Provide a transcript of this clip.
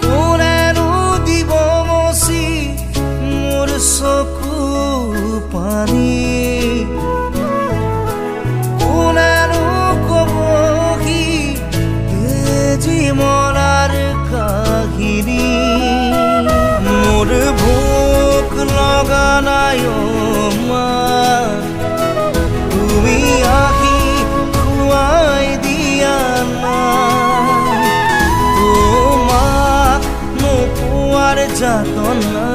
কোনেনো দিব মচি মোৰ চকু পানী, কোনেনো কবহি জীৱনৰ কাহিনী। মোৰ ভোক লগা নাই মা, তুমি আহি খুৱাই দিয়া না। তোমাক নোপোৱাৰ যাতনা